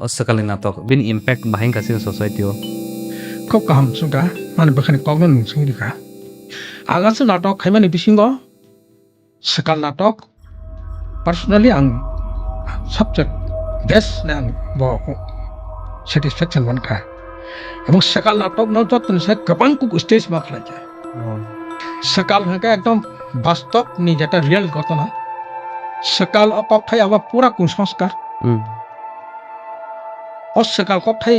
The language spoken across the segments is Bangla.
sekali natok bin impact bahing kasih society o খুব কাহাম সুগা মানে বেখানে কগ্ন নুসুঙ্গিকা আগাছে নাটক খাইমানি বিসিঙ্গ সেকাল নাটক পার্সোনালি आं সাবজেক্ট বেস্ট না आं बखौ सेटिसफेक्शन मोनखा এবং সেকাল নাটক ন যতনसे गोबां कुक स्टेज मा खालाय সেকাল হকে একদম বাস্তব নি যেটা রিয়েল ঘটনা সেকাল অপথাই আবা পুরা কুসংস্কার অসেকাল কথাই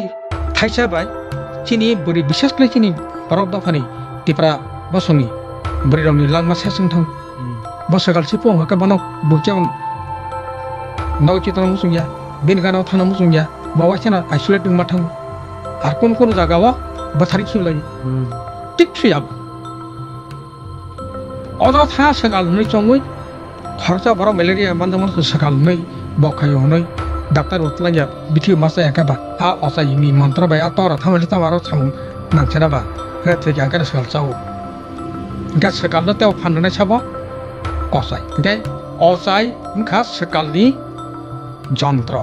থাইসা বাই চিনি বরি বিশেষ করে চিনি Bharat দফানি Tipra বসনি বরি রংনি langma sesung thang বসেকাল সিপং হকে বন বুকজাং নাও চিতন মুসুংয়া বিনগানাव थाना मुसुंया बावासेना आइसोलेटिं माथां আর কোন কোন জায়গাও বাথারি খিলাই ঠিক ফিয়াব অযথা সেকাল नै চङै খরচা বড় ম্যালেরিয়া মানজামান সেকাল नै বখায় হनै ডাক্তার উতলাইয়া বিথি মাসে একাবা আ অসাইনি মন্ত্র বাই আতরা থামলে তামারো সাম নাংছেনাবা হে থেকে আগার সেকাল চাও গাছ সেকাল তেও ফাননাय সাবা অসাই গে অসাই ইনখা সেকালনি যন্ত্র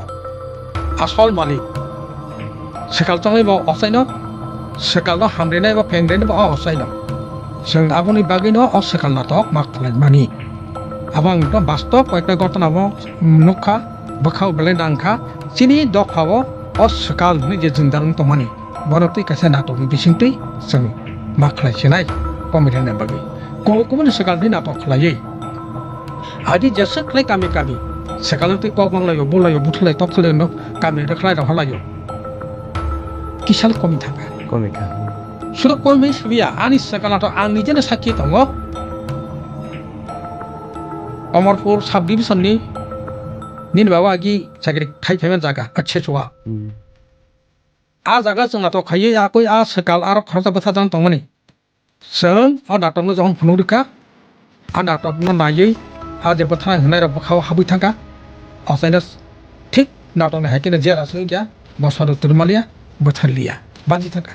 আসল মালিক সেকাল চাङै বা অসাইন সেকাল হামরেनाय বা फेंरेनाय বা অসাইन जों आबुनि बागैनो असेकाल नाटक मा खालामनानि आबां एकदम बास्तब একটা ঘটনাও नुखा बखाव बेले नांखा चिनि दफाव असेकाल नि जे जिंदां तमानि बरति कासे नाटकनि बिसिंतै जों मा खालायसेनाय कमेडिनि बागै गुबुन सेकालनि नाटक खालायो आदि जेसे खालाय गामि गामि सेकालनि कगलायो बुलायो बुथलाय तपखलायो गामि रखलाय रहालायो किसाल कमि थाङा komika sudah kami sebia anis sekarang atau ani jenis sakit tanggo Amarpur subdivision ni nin bawa lagi sakit thai payment jaga kecil cua a jaga जों atau kaya aku a sekal arok harta besar dan tangani seng ada tanggo jangan penuh dika ada tanggo nayi ada betah henai rap kau habis tangga asainas ঠিক নাটক হাইকে যে আছে যা বছর তুরমালিয়া বছরলিয়া বাজি থাকা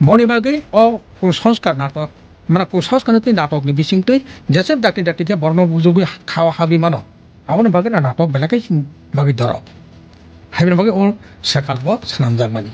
মনে বাগে ও কুসংস্কার নাটক মানে কুসংস্কারতে নাটকনি বিসিংতৈ যেসব ডাক্তি ডাক্তি যে বর্ণ বুজুগি খাওয়া হাবি মানো আমনে বাগে নাটক বেলাকে বাগি ধর হাইবেন বাগে ও সেকালব সানাম জার্মানি